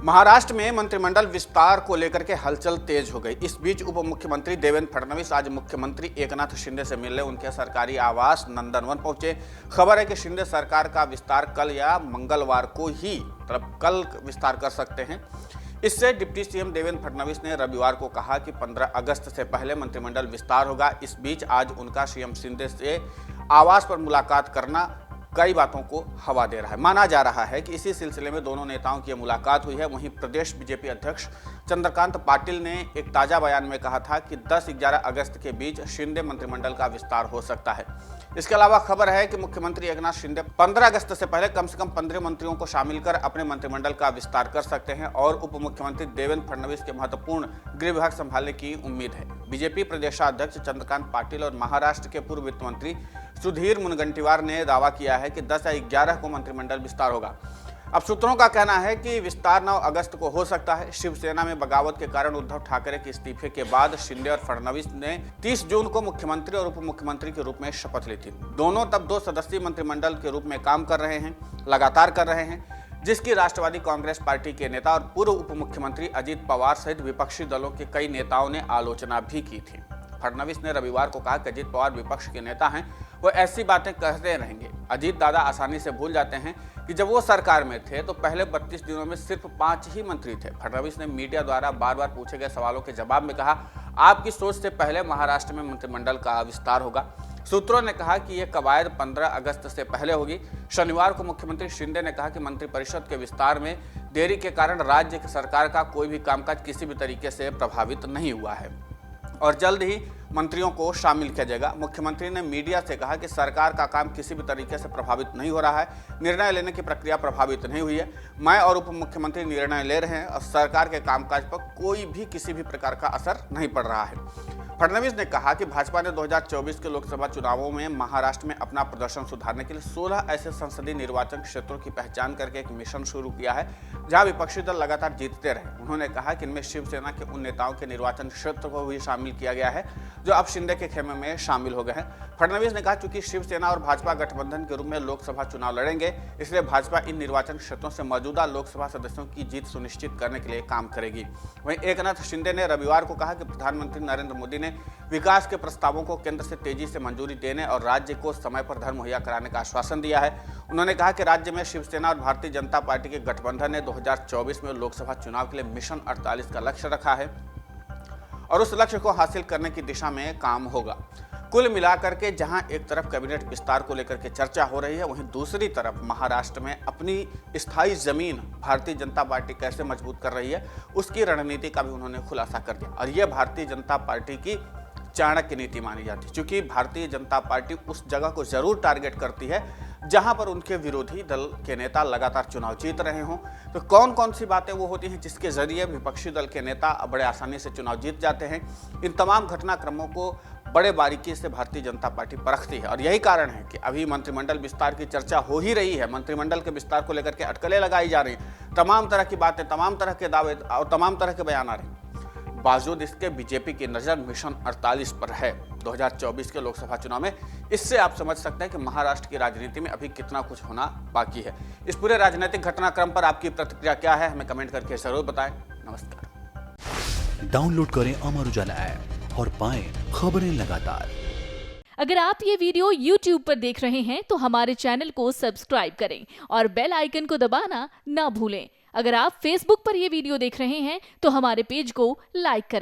महाराष्ट्र में मंत्रिमंडल विस्तार को लेकर के हलचल तेज हो गई। इस बीच उप मुख्यमंत्री देवेंद्र फडणवीस आज मुख्यमंत्री एकनाथ शिंदे से मिलने उनके सरकारी आवास नंदनवन पहुंचे। खबर है कि शिंदे सरकार का विस्तार कल या मंगलवार को ही कल विस्तार कर सकते हैं। इससे डिप्टी सीएम देवेंद्र फडणवीस ने रविवार को कहा कि 15 अगस्त से पहले मंत्रिमंडल विस्तार होगा। इस बीच आज उनका सीएम शिंदे से आवास पर मुलाकात करना कई बातों को हवा दे रहा है। माना जा रहा है कि इसी सिलसिले में दोनों नेताओं की मुलाकात हुई है। वहीं प्रदेश बीजेपी अध्यक्ष चंद्रकांत पाटिल ने एक ताजा बयान में कहा था कि 10-11 अगस्त के बीच शिंदे मंत्रिमंडल का विस्तार हो सकता है। इसके अलावा खबर है कि मुख्यमंत्री एकनाथ शिंदे 15 अगस्त से पहले कम से कम 15 मंत्रियों को शामिल कर अपने मंत्रिमंडल का विस्तार कर सकते हैं और उप मुख्यमंत्री देवेंद्र फडणवीस के महत्वपूर्ण गृह विभाग संभालने की उम्मीद है। बीजेपी प्रदेशाध्यक्ष चंद्रकांत पाटिल और महाराष्ट्र के पूर्व वित्त मंत्री सुधीर मुनगंटीवार ने दावा किया है कि 10 या 11 को मंत्रिमंडल विस्तार होगा। अब सूत्रों का कहना है कि विस्तार 9 अगस्त को हो सकता है। शिवसेना में बगावत के कारण उद्धव ठाकरे के इस्तीफे के बाद शिंदे और फडणवीस ने 30 जून को मुख्यमंत्री और उप मुख्यमंत्री के रूप में शपथ ली थी। दोनों तब 2 सदस्यीय मंत्रिमंडल के रूप में काम कर रहे हैं, लगातार कर रहे हैं, जिसकी राष्ट्रवादी कांग्रेस पार्टी के नेता और पूर्व उप मुख्यमंत्री अजित पवार सहित विपक्षी दलों के कई नेताओं ने आलोचना भी की थी। फडणवीस ने रविवार को कहा कि अजित पवार विपक्ष के नेता हैं, वो ऐसी बातें कहते रहेंगे। अजित दादा आसानी से भूल जाते हैं कि जब वो सरकार में थे तो पहले 32 दिनों में सिर्फ 5 ही मंत्री थे। फडणवीस ने मीडिया द्वारा बार बार पूछे गए सवालों के जवाब में कहा, आपकी सोच से पहले महाराष्ट्र में मंत्रिमंडल का विस्तार होगा। सूत्रों ने कहा कि यह कवायद 15 अगस्त से पहले होगी। शनिवार को मुख्यमंत्री शिंदे ने कहा कि मंत्रिपरिषद के विस्तार में देरी के कारण राज्य सरकार का कोई भी कामकाज किसी भी तरीके से प्रभावित नहीं हुआ है और जल्द ही मंत्रियों को शामिल किया जाएगा। मुख्यमंत्री ने मीडिया से कहा कि सरकार का काम किसी भी तरीके से प्रभावित नहीं हो रहा है, निर्णय लेने की प्रक्रिया प्रभावित नहीं हुई है। मैं और उप मुख्यमंत्री निर्णय ले रहे हैं और सरकार के कामकाज पर कोई भी किसी भी प्रकार का असर नहीं पड़ रहा है। फडणवीस ने कहा कि भाजपा ने 2024 के लोकसभा चुनावों में महाराष्ट्र में अपना प्रदर्शन सुधारने के लिए 16 ऐसे संसदीय निर्वाचन क्षेत्रों की पहचान करके एक मिशन शुरू किया है जहां विपक्षी दल लगातार जीतते रहे। उन्होंने कहा कि इनमें शिवसेना के उन नेताओं के निर्वाचन क्षेत्र को भी शामिल किया गया है जो अब शिंदे के खेमे में शामिल हो गए हैं। फडणवीस ने कहा चूंकि शिवसेना और भाजपा गठबंधन के रूप में लोकसभा चुनाव लड़ेंगे, इसलिए भाजपा इन निर्वाचन क्षेत्रों से मौजूदा लोकसभा सदस्यों की जीत सुनिश्चित करने के लिए काम करेगी। वहीं एकनाथ शिंदे ने रविवार को कहा कि प्रधानमंत्री नरेंद्र मोदी ने विकास के प्रस्तावों को केंद्र से तेजी से मंजूरी देने और राज्य को समय पर धन मुहैया कराने का आश्वासन दिया है। उन्होंने कहा कि राज्य में शिवसेना और भारतीय जनता पार्टी के गठबंधन ने 2024 में लोकसभा चुनाव के लिए मिशन 48 का लक्ष्य रखा है और उस लक्ष्य को हासिल करने की दिशा में काम होगा। कुल मिलाकर के जहां एक तरफ कैबिनेट विस्तार को लेकर के चर्चा हो रही है, वहीं दूसरी तरफ महाराष्ट्र में अपनी स्थायी जमीन भारतीय जनता पार्टी कैसे मजबूत कर रही है उसकी रणनीति का भी उन्होंने खुलासा कर दिया। और यह भारतीय जनता पार्टी की चाणक्य नीति मानी जाती है, क्योंकि भारतीय जनता पार्टी उस जगह को जरूर टारगेट करती है जहां पर उनके विरोधी दल के नेता लगातार चुनाव जीत रहे हों। तो कौन कौन सी बातें वो होती हैं जिसके जरिए विपक्षी दल के नेता बड़े आसानी से चुनाव जीत जाते हैं, इन तमाम घटनाक्रमों को बड़े बारीकी से भारतीय जनता पार्टी परखती है। और यही कारण है कि अभी मंत्रिमंडल विस्तार की चर्चा हो ही रही है। मंत्रिमंडल के विस्तार को लेकर के अटकलें लगाई जा रही हैं, तमाम तरह की बातें, तमाम तरह के दावे और तमाम तरह के बयान आ रहे हैं। बावजूद इसके बीजेपी की नजर मिशन 48 पर है 2024 के लोकसभा चुनाव में। इससे आप समझ सकते हैं कि महाराष्ट्र की राजनीति में अभी कितना कुछ होना बाकी है। इस पूरे राजनीतिक घटनाक्रम पर आपकी प्रतिक्रिया क्या है, हमें कमेंट करके जरूर बताएं। नमस्कार। डाउनलोड करें अमर उजाला ऐप और पाएं खबरें लगातार। अगर आप ये वीडियो YouTube पर देख रहे हैं तो हमारे चैनल को सब्सक्राइब करें और बेल आइकन को दबाना ना भूलें। अगर आप Facebook पर यह वीडियो देख रहे हैं तो हमारे पेज को लाइक करें।